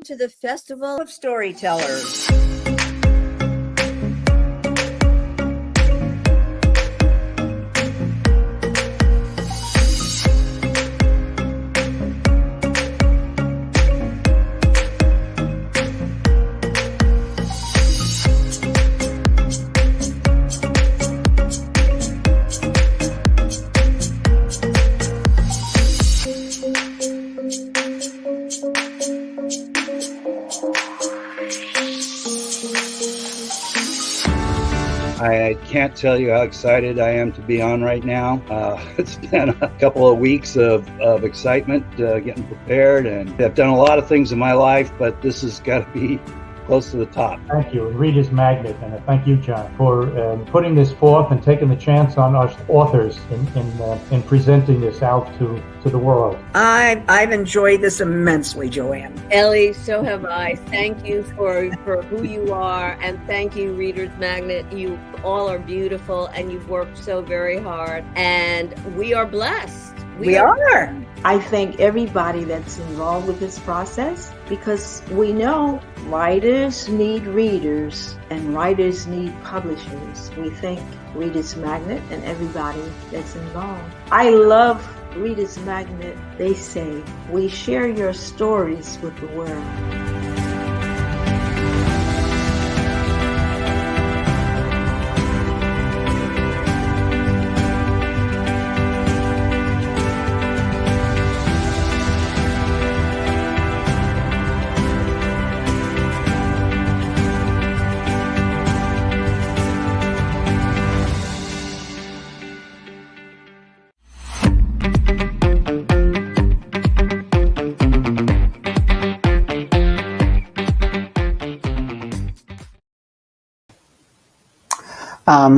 to the Festival of Storytellers. I can't tell you how excited I am to be on right now. It's been a couple of weeks of excitement, getting prepared, and I've done a lot of things in my life, but this has got to be close to the top. Thank you, Reader's Magnet, and thank you, John, for putting this forth and taking the chance on our authors in presenting this out to the world. I've enjoyed this immensely, Joanne. Ellie, so have I. Thank you for who you are, and thank you, Reader's Magnet. You all are beautiful, and you've worked so very hard, and we are blessed. We are. I thank everybody that's involved with this process, because we know writers need readers and writers need publishers. We thank Reader's Magnet and everybody that's involved. I love Reader's Magnet. They say, we share your stories with the world.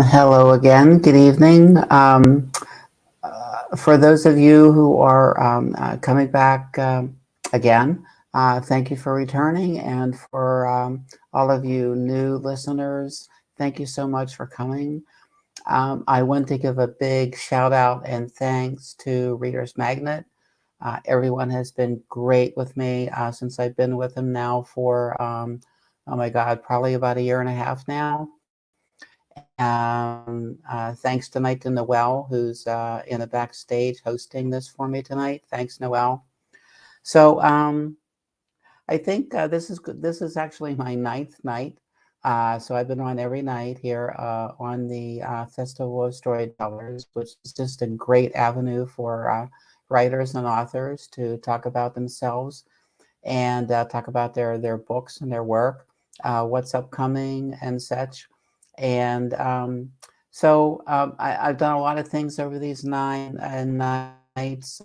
Hello again. Good evening. For those of you who are coming back again, thank you for returning. And for all of you new listeners, thank you so much for coming. I want to give a big shout out and thanks to Reader's Magnet. Everyone has been great with me since I've been with them now for, oh my God, probably about 1.5 years now. Thanks tonight to Noelle, who's in the backstage hosting this for me tonight. Thanks, Noelle. So I think this is actually my 9th night. So I've been on every night here on the Festival of Storytellers, which is just a great avenue for writers and authors to talk about themselves and talk about their books and their work, what's upcoming and such. And so I've done a lot of things over these 9 nights.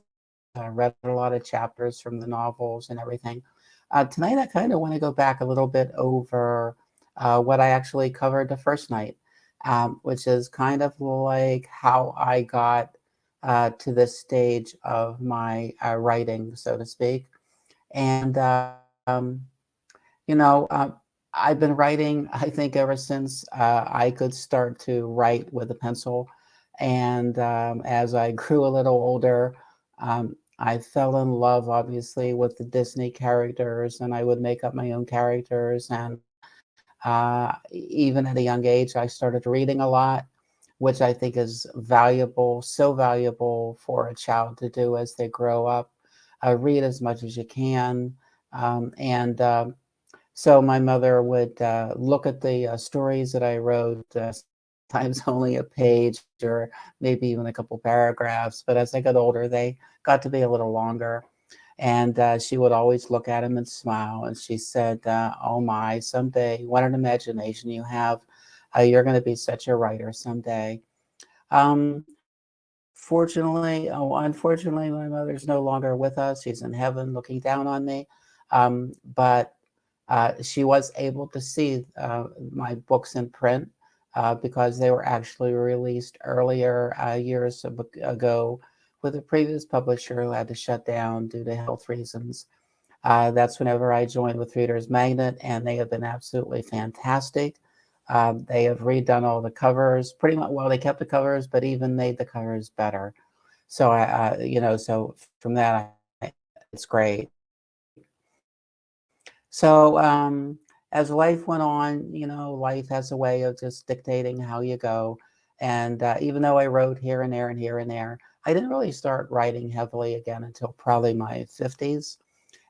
I read a lot of chapters from the novels and everything. Tonight, I kind of want to go back a little bit over what I actually covered the first night, which is kind of like how I got to this stage of my writing, so to speak. And, you know, I've been writing, I think, ever since I could start to write with a pencil. And as I grew a little older, I fell in love, obviously, with the Disney characters, and I would make up my own characters. And even at a young age, I started reading a lot, which I think is valuable, so valuable for a child to do as they grow up. Read as much as you can. So my mother would look at the stories that I wrote, sometimes only a page or maybe even a couple paragraphs. But as I got older, they got to be a little longer. And she would always look at him and smile. And she said, oh my, someday, what an imagination you have. You're going to be such a writer someday. Unfortunately, my mother's no longer with us. She's in heaven looking down on me. But she was able to see my books in print because they were actually released earlier years ago with a previous publisher who had to shut down due to health reasons. That's whenever I joined with Reader's Magnet, and they have been absolutely fantastic. They have redone all the covers pretty much. Well, they kept the covers, but even made the covers better. So so from that, it's great. So as life went on, you know, life has a way of just dictating how you go. And even though I wrote here and there and here and there, I didn't really start writing heavily again until probably my 50s.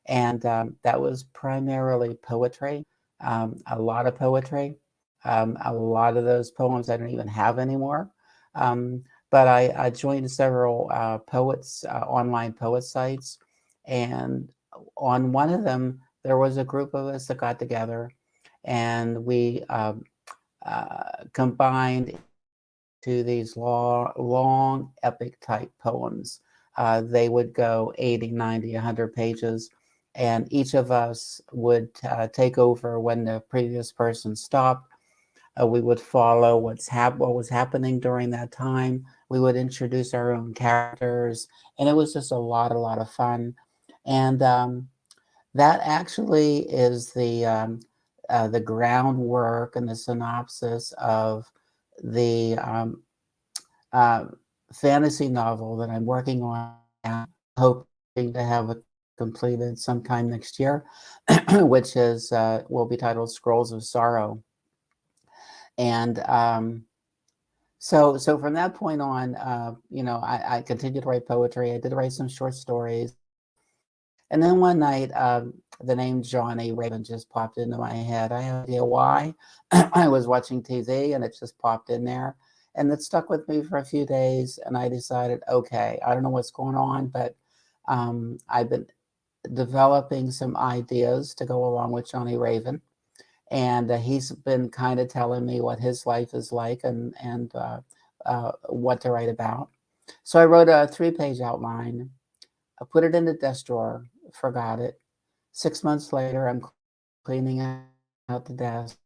And that was primarily poetry, a lot of poetry. A lot of those poems I don't even have anymore. But I joined several online poet sites. And on one of them, there was a group of us that got together and we combined to these long epic type poems. They would go 80, 90, 100 pages, and each of us would take over when the previous person stopped. We would follow what was happening during that time. We would introduce our own characters, and it was just a lot of fun. And that actually is the groundwork and the synopsis of the uh, fantasy novel that I'm working on now, hoping to have it completed sometime next year, which is will be titled Scrolls of Sorrow. And so from that point on, you know, I continued to write poetry. I did write some short stories. And then one night, the name Johnny Raven just popped into my head. I have no idea why. I was watching TV and it just popped in there. And it stuck with me for a few days. And I decided, okay, I don't know what's going on, but I've been developing some ideas to go along with Johnny Raven. And he's been kind of telling me what his life is like and what to write about. So I wrote a 3-page outline. I put it in the desk drawer, forgot it. 6 months later, I'm cleaning out the desk,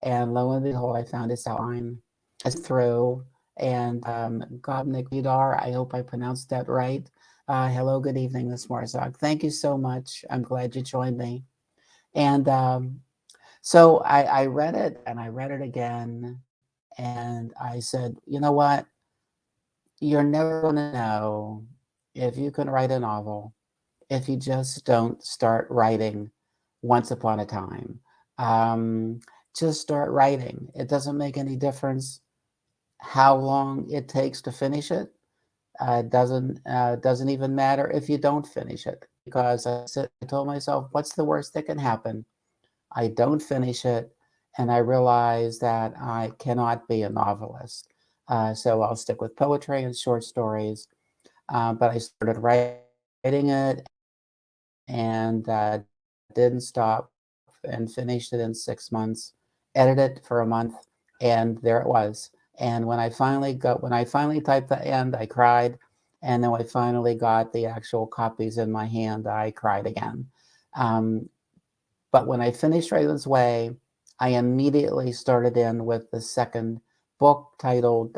and lo and behold, I found this outline. I through, and Gobnik Vidar, I hope I pronounced that right. Hello, good evening, Ms. Marzock. Thank you so much. I'm glad you joined me. And so I read it, and I read it again, and I said, you know what? You're never going to know if you can write a novel if you just don't start writing once upon a time. Just start writing. It doesn't make any difference how long it takes to finish it. Doesn't even matter if you don't finish it, because I told myself, what's the worst that can happen? I don't finish it, and I realize that I cannot be a novelist. So I'll stick with poetry and short stories. But I started writing it and didn't stop and finished it in 6 months, edited for a month, and there it was. And when I finally typed the end, I cried. And then I finally got the actual copies in my hand, I cried again. But when I finished Raven's Way, I immediately started in with the second book titled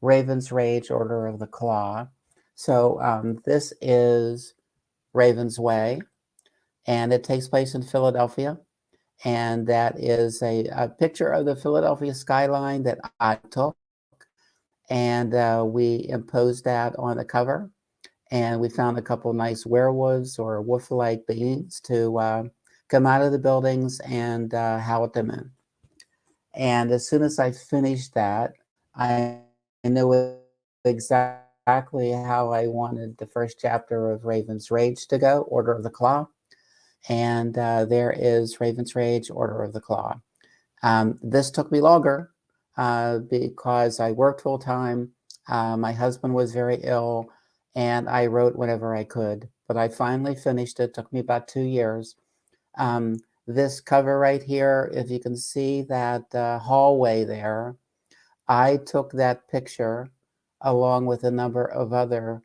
Raven's Rage, Order of the Claw. So this is Raven's Way, and it takes place in Philadelphia. And that is a picture of the Philadelphia skyline that I took, and we imposed that on the cover. And we found a couple nice werewolves or wolf-like beings to come out of the buildings and howl at them in. And as soon as I finished that, I knew exactly how I wanted the first chapter of Raven's Rage to go, Order of the Claw. And there is Raven's Rage, Order of the Claw. This took me longer because I worked full time. My husband was very ill, and I wrote whenever I could. But I finally finished it. It took me about 2 years. This cover right here, if you can see that hallway there, I took that picture along with a number of other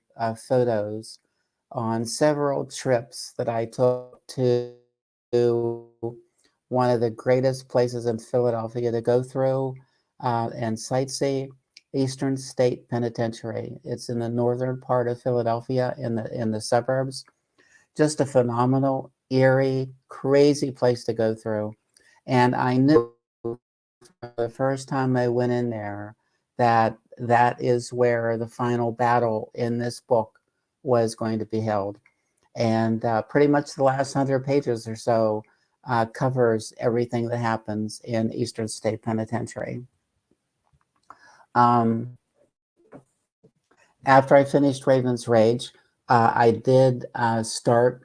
photos on several trips that I took to one of the greatest places in Philadelphia to go through and sightsee, Eastern State Penitentiary. It's in the northern part of Philadelphia in the suburbs. Just a phenomenal, eerie, crazy place to go through. And I knew the first time I went in there that that is where the final battle in this book was going to be held. And pretty much the last 100 pages or so covers everything that happens in Eastern State Penitentiary. After I finished Raven's Rage, I did start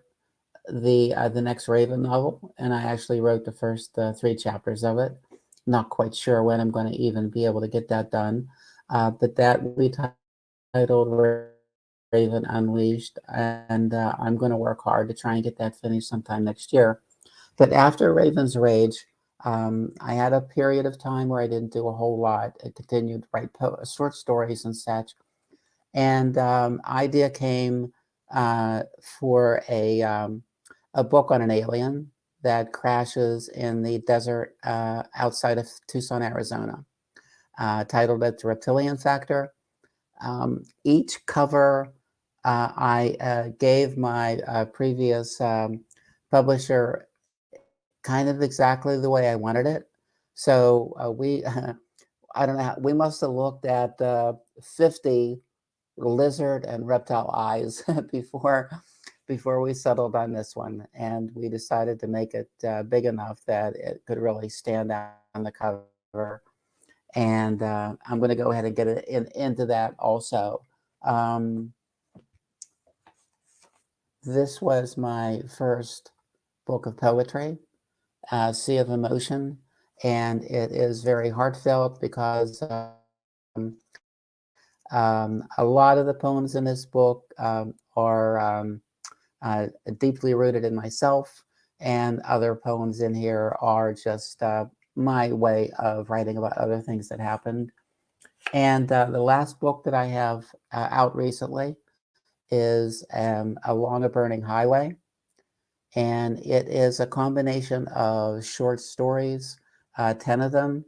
the next Raven novel, and I actually wrote the first 3 chapters of it. Not quite sure when I'm going to even be able to get that done, but that will be titled Raven Unleashed, and I'm going to work hard to try and get that finished sometime next year. But after Raven's Rage, I had a period of time where I didn't do a whole lot. I continued to write short stories and such, and idea came for a book on an alien that crashes in the desert outside of Tucson, Arizona, titled it The Reptilian Factor. Each cover I gave my previous publisher kind of exactly the way I wanted it. So we, I don't know, we must have looked at 50 lizard and reptile eyes before we settled on this one, and we decided to make it big enough that it could really stand out on the cover. And I'm going to go ahead and get it into that also. This was my first book of poetry, Sea of Emotion, and it is very heartfelt because a lot of the poems in this book are deeply rooted in myself, and other poems in here are just my way of writing about other things that happened. And the last book that I have out recently is Along a Burning Highway, and it is a combination of short stories, 10 of them,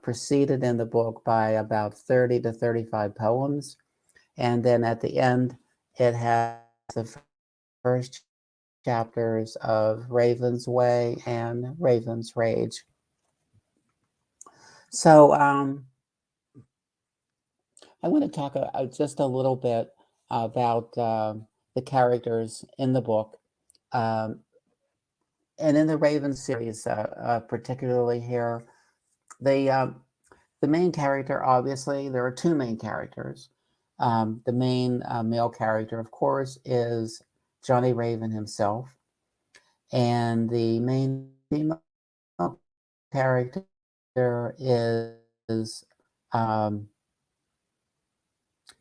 preceded in the book by about 30 to 35 poems. And then at the end, it has the first chapters of Raven's Way and Raven's Rage. So I want to talk just a little bit about the characters in the book. And in the Raven series, particularly here, the main character, obviously, there are 2 main characters. The main male character, of course, is Johnny Raven himself. And the main female character is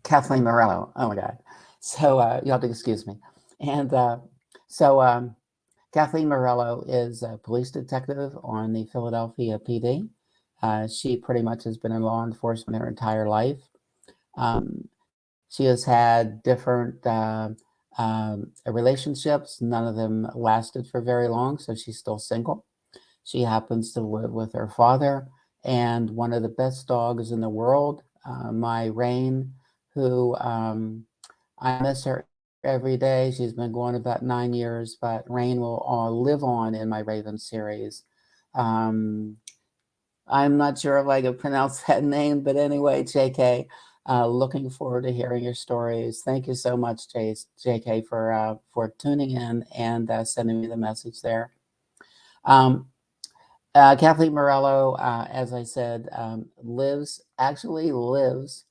Kathleen Morello. Oh my God. So you'll have to excuse me. And so Kathleen Morello is a police detective on the Philadelphia PD. She pretty much has been in law enforcement her entire life. She has had different relationships. None of them lasted for very long, so she's still single. She happens to live with her father and one of the best dogs in the world, my Rain, who I miss her every day. She's been going about 9 years, but Rain will live on in my Raven series. I'm not sure if I can pronounce that name, but anyway, JK, looking forward to hearing your stories. Thank you so much, JK, for tuning in and sending me the message there. Kathleen Morello, as I said, actually lives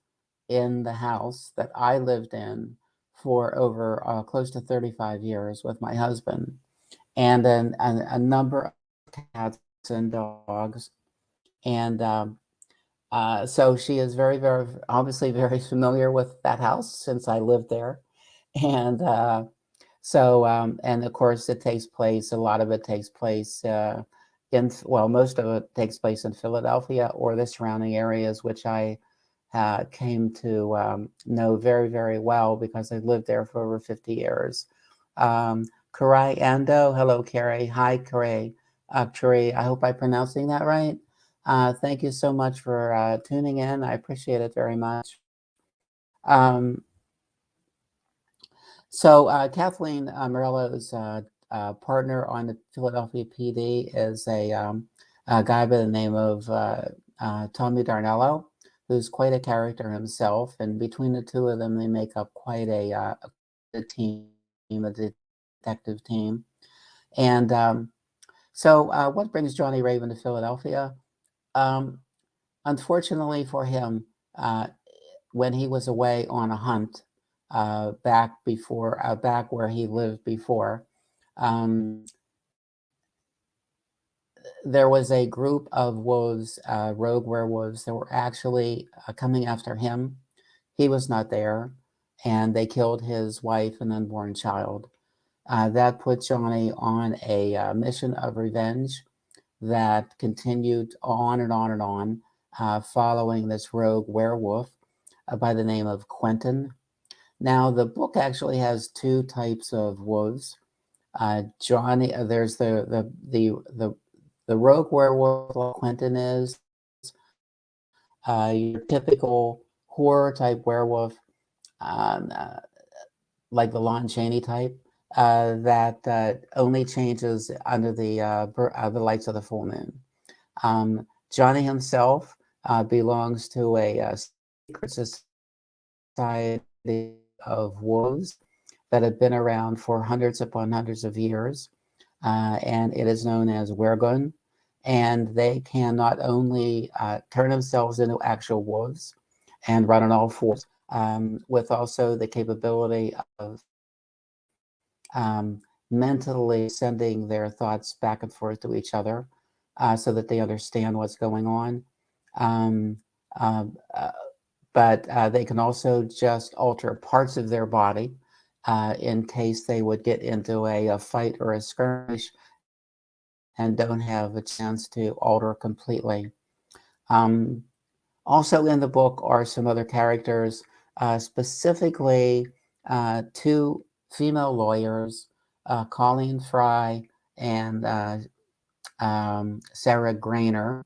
in the house that I lived in for over close to 35 years with my husband, and then a number of cats and dogs. And so she is very, very, obviously very familiar with that house since I lived there. And and of course it takes place, a lot of it takes place most of it takes place in Philadelphia or the surrounding areas, which I came to know very, very well because I lived there for over 50 years. Karai Ando, hello, Kerry. Hi, Kerry. Kerry, I hope I'm pronouncing that right. Thank you so much for tuning in. I appreciate it very much. Kathleen Morello's partner on the Philadelphia PD is a guy by the name of Tommy Darnello, who's quite a character himself. And between the 2 of them, they make up quite a team. the detective team. And so what brings Johnny Raven to Philadelphia? Unfortunately for him, when he was away on a hunt back where he lived before, there was a group of wolves, rogue werewolves, that were actually coming after him. He was not there, and they killed his wife and unborn child. That put Johnny on a mission of revenge that continued on and on and on, following this rogue werewolf by the name of Quentin. Now, the book actually has two types of wolves. Johnny, there's the rogue werewolf like Quentin is, your typical horror type werewolf, like the Lon Chaney type, that only changes under the lights of the full moon. Johnny himself belongs to a secret society of wolves that have been around for hundreds upon hundreds of years, and it is known as Wergun. And they can not only turn themselves into actual wolves and run on all fours, with also the capability of mentally sending their thoughts back and forth to each other, so that they understand what's going on. But they can also just alter parts of their body in case they would get into a fight or a skirmish and don't have a chance to alter completely. Also in the book are some other characters, specifically two female lawyers, Colleen Fry and Sarah Grainer,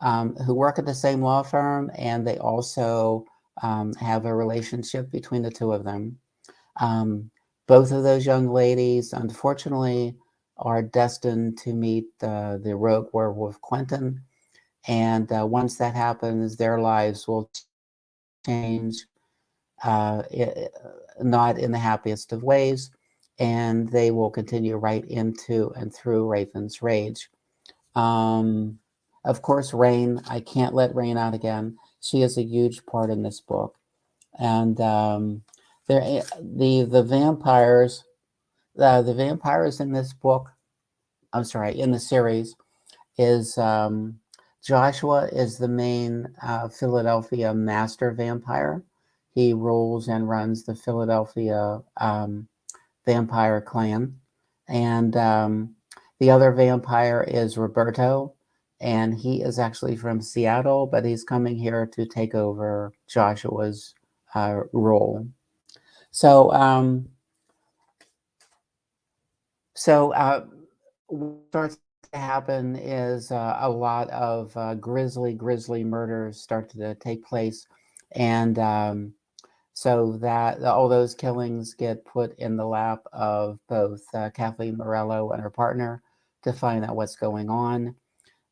who work at the same law firm, and they also have a relationship between the two of them. Both of those young ladies, unfortunately, are destined to meet the rogue werewolf Quentin, and once that happens, their lives will change, not in the happiest of ways, and they will continue right into and through Raven's Rage. Of course, Rain, I can't let Rain out again. She is a huge part in this book. And the vampires in this book, I'm sorry, in the series, is Joshua is the main Philadelphia master vampire. He rules and runs the Philadelphia vampire clan. And the other vampire is Roberto, and he is actually from Seattle, but he's coming here to take over Joshua's role. So, what starts to happen is a lot of grisly murders start to take place, and so that all those killings get put in the lap of both Kathleen Morello and her partner to find out what's going on.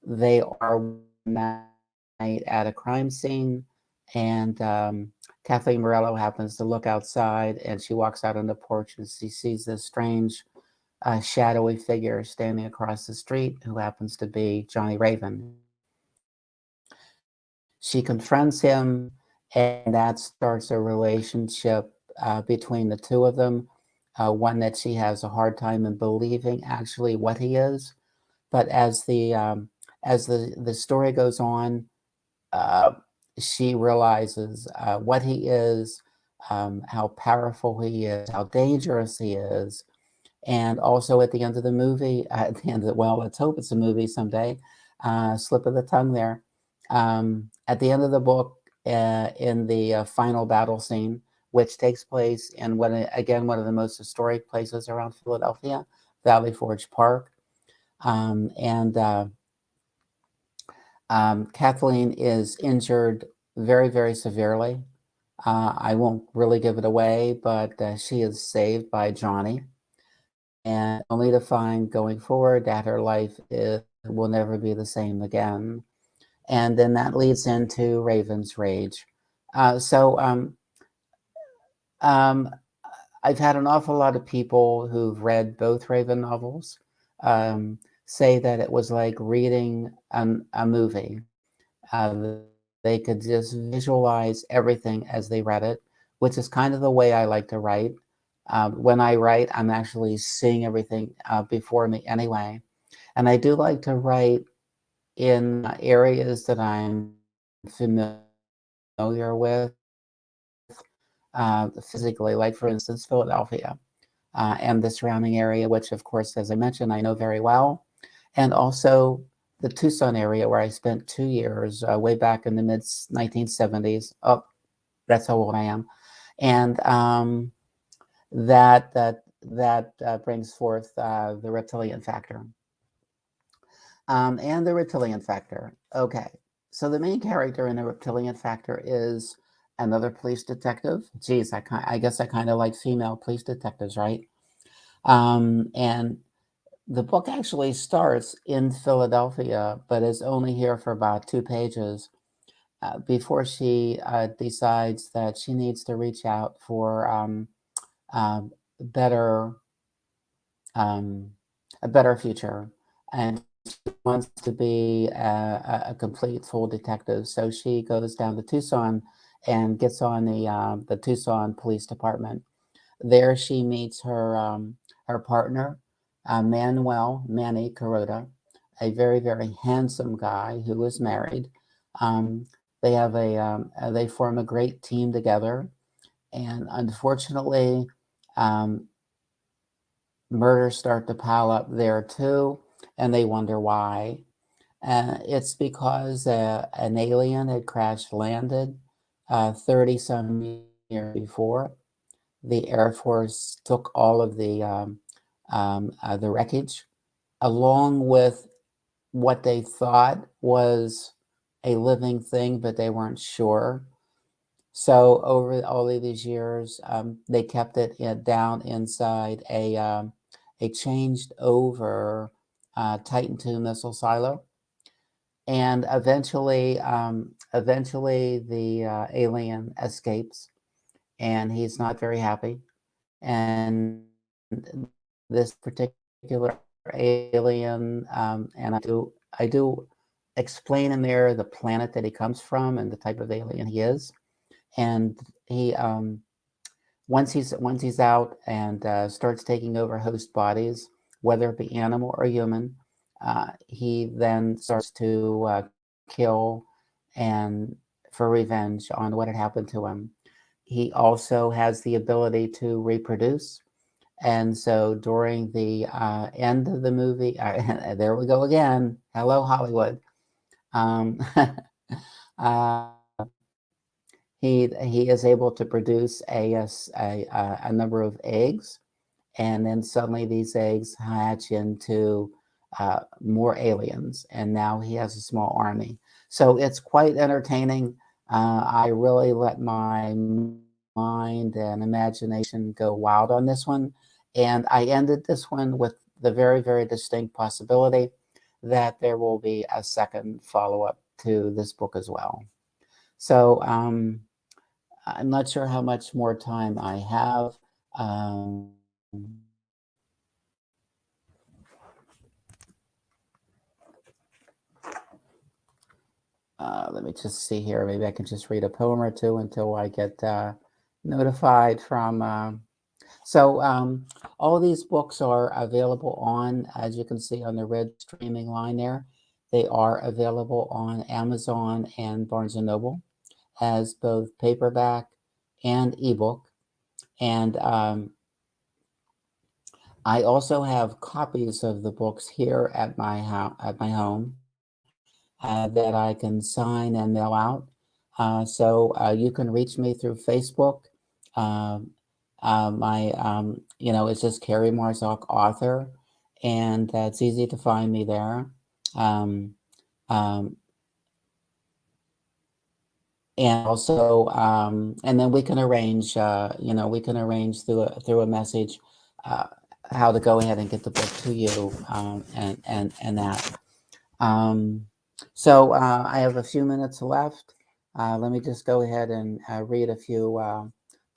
They are one night at a crime scene, and Kathleen Morello happens to look outside, and she walks out on the porch and she sees this strange shadowy figure standing across the street, who happens to be Johnny Raven. She confronts him, and that starts a relationship between the two of them, one that she has a hard time in believing actually what he is. But as the story goes on, she realizes what he is, how powerful he is, how dangerous he is. And also at the end of the movie, well, let's hope it's a movie someday, slip of the tongue there. At the end of the book, in the final battle scene, which takes place in one of the most historic places around Philadelphia, Valley Forge Park. Kathleen is injured very, very severely. I won't really give it away, but she is saved by Johnny, and only to find going forward that her life will never be the same again. And then that leads into Raven's Rage. I I've had an awful lot of people who've read both Raven novels say that it was like reading a movie. They could just visualize everything as they read it, which is kind of the way I like to write. When I write, I'm actually seeing everything before me anyway. And I do like to write in areas that I'm familiar with physically, like, for instance, Philadelphia and the surrounding area, which, of course, as I mentioned, I know very well. And also the Tucson area, where I spent 2 years way back in the mid-1970s. Oh, that's how old I am. And that brings forth the reptilian factor. And the reptilian factor. Okay, so the main character in the reptilian factor is another police detective. Geez, I guess I kind of like female police detectives, right? And the book actually starts in Philadelphia, but is only here for about 2 pages before she decides that she needs to reach out for better a better future, and she wants to be a complete full detective. So she goes down to Tucson and gets on the Tucson Police Department. There she meets her partner, Manny Carota, a very, very handsome guy who is married. They have they form a great team together, and unfortunately, murders start to pile up there too, and they wonder why. It's because an alien had crash landed 30 some years before. The Air Force took all of the wreckage, along with what they thought was a living thing, but they weren't sure. So over all of these years, they kept it down inside a changed over Titan II missile silo. And eventually the alien escapes, and he's not very happy. And this particular alien, and I do explain in there the planet that he comes from and the type of alien he is. And he once he's out and starts taking over host bodies, whether it be animal or human, he then starts to kill and for revenge on what had happened to him. He also has the ability to reproduce. And so during the end of the movie, there we go again. Hello, Hollywood. Um, he is able to produce a number of eggs, and then suddenly these eggs hatch into more aliens, and now he has a small army. So it's quite entertaining. I really let my mind and imagination go wild on this one, and I ended this one with the very, very distinct possibility that there will be a second follow-up to this book as well. So I'm not sure how much more time I have. Let me just see here. Maybe I can just read a poem or two until I get notified from. So all these books are available on, as you can see on the red streaming line there, they are available on Amazon and Barnes & Noble as both paperback and ebook. And I also have copies of the books here at my home that I can sign and mail out. So you can reach me through Facebook. It's just Kerry Marzock, author, and it's easy to find me there. Um, and also, and then we can arrange, through a message how to go ahead and get the book to you, and that. So I have a few minutes left. Let me just go ahead and read a few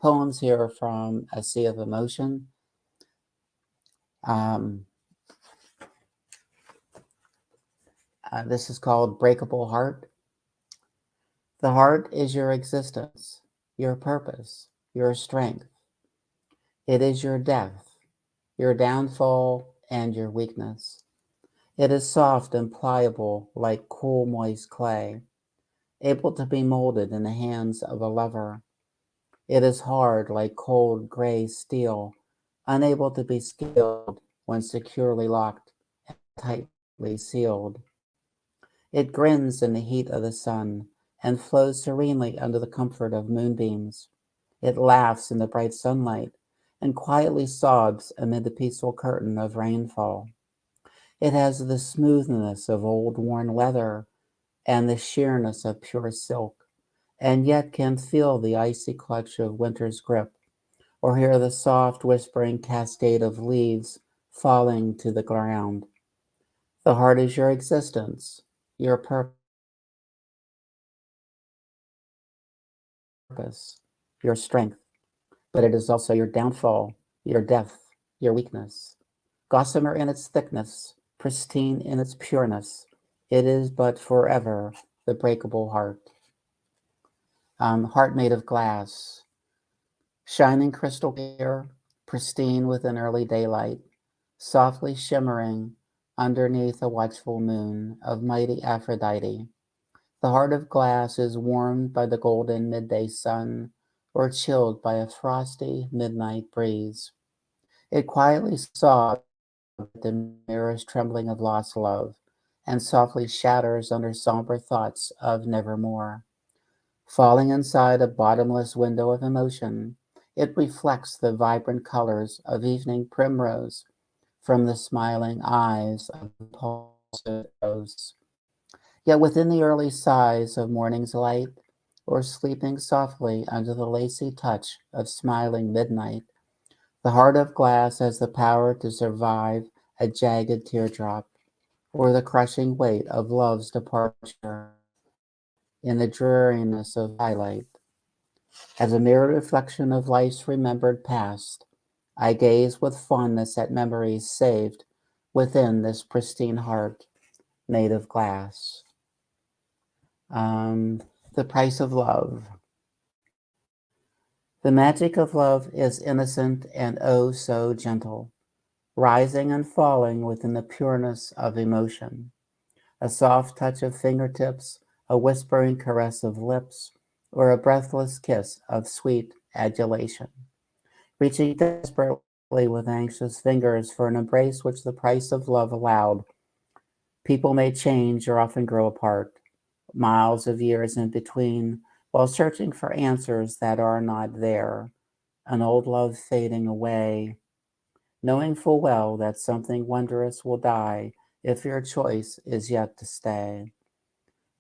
poems here from A Sea of Emotion. This is called Breakable Heart. The heart is your existence, your purpose, your strength. It is your death, your downfall, and your weakness. It is soft and pliable like cool, moist clay, able to be molded in the hands of a lover. It is hard like cold, gray steel, unable to be scaled when securely locked and tightly sealed. It grins in the heat of the sun and flows serenely under the comfort of moonbeams. It laughs in the bright sunlight and quietly sobs amid the peaceful curtain of rainfall. It has the smoothness of old worn leather and the sheerness of pure silk, and yet can feel the icy clutch of winter's grip, or hear the soft whispering cascade of leaves falling to the ground. The heart is your existence, your purpose, your strength, but it is also your downfall, your death, your weakness. Gossamer in its thickness, pristine in its pureness, it is but forever the breakable heart. Heart made of glass, shining crystal clear, pristine within early daylight, softly shimmering underneath a watchful moon of mighty Aphrodite. The heart of glass is warmed by the golden midday sun or chilled by a frosty midnight breeze. It quietly sobs at the mirror's trembling of lost love and softly shatters under somber thoughts of nevermore. Falling inside a bottomless window of emotion, it reflects the vibrant colors of evening primrose from the smiling eyes of impulsive rose. Yet within the early sighs of morning's light, or sleeping softly under the lacy touch of smiling midnight, the heart of glass has the power to survive a jagged teardrop, or the crushing weight of love's departure in the dreariness of twilight. As a mirror reflection of life's remembered past, I gaze with fondness at memories saved within this pristine heart made of glass. The price of love. The magic of love is innocent and oh so gentle, rising and falling within the pureness of emotion. A soft touch of fingertips, a whispering caress of lips, or a breathless kiss of sweet adulation. Reaching desperately with anxious fingers for an embrace which the price of love allowed. People may change or often grow apart, miles of years in between, while searching for answers that are not there, an old love fading away, knowing full well that something wondrous will die if your choice is yet to stay.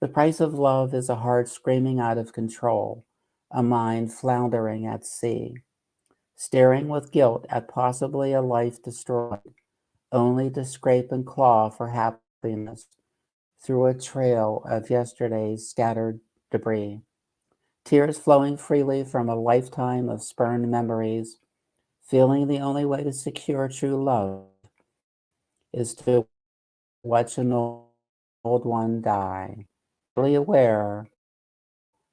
The price of love is a heart screaming out of control, a mind floundering at sea, staring with guilt at possibly a life destroyed, only to scrape and claw for happiness through a trail of yesterday's scattered debris. Tears flowing freely from a lifetime of spurned memories, feeling the only way to secure true love is to watch an old one die, fully aware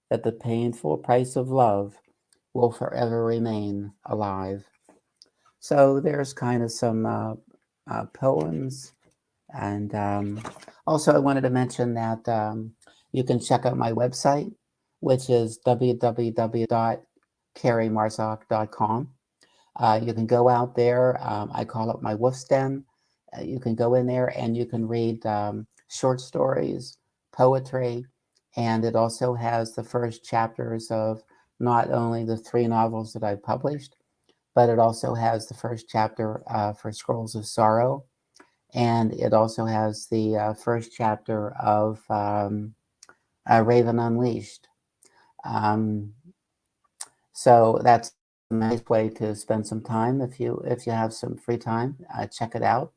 that the painful price of love will forever remain alive. So there's kind of some poems. And also I wanted to mention that you can check out my website, which is www.kerrymarzock.com. You can go out there. I call it my wolf's den. You can go in there and you can read short stories, poetry, and it also has the first chapters of not only the 3 novels that I published, but it also has the first chapter for Scrolls of Sorrow, and it also has the first chapter of Raven Unleashed. So that's a nice way to spend some time if you have some free time. Check it out.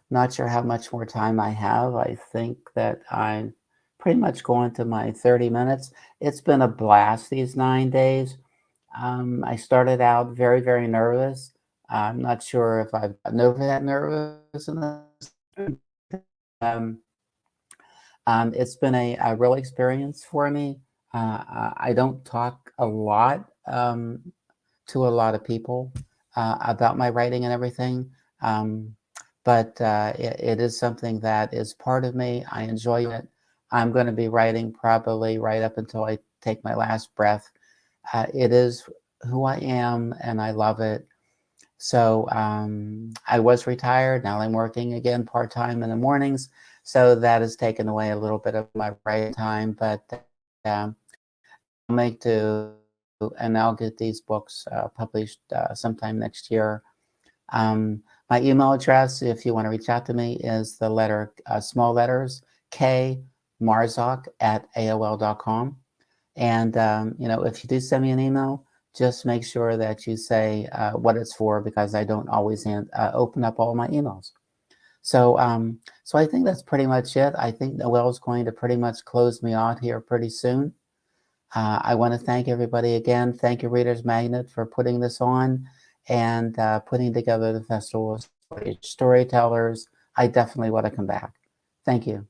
Not sure how much more time I have. I think that I'm pretty much going to my 30 minutes. It's been a blast these 9 days. I started out very, very nervous. I'm not sure if I've gotten over that nervousness. Um, it's been a real experience for me. I don't talk a lot to a lot of people about my writing and everything, but it is something that is part of me. I enjoy it. I'm going to be writing probably right up until I take my last breath. It is who I am, and I love it. So I was retired. Now I'm working again part-time in the mornings. So that has taken away a little bit of my writing time, but I'll make do, and I'll get these books published sometime next year. My email address, if you want to reach out to me, is the letter, small letters, K Marzock at AOL.com. And, you know, if you do send me an email, just make sure that you say what it's for, because I don't always open up all my emails. So, so I think that's pretty much it. I think Noelle's going to pretty much close me out here pretty soon. I want to thank everybody again. Thank you, Reader's Magnet, for putting this on and putting together the festival of storytellers. I definitely want to come back. Thank you.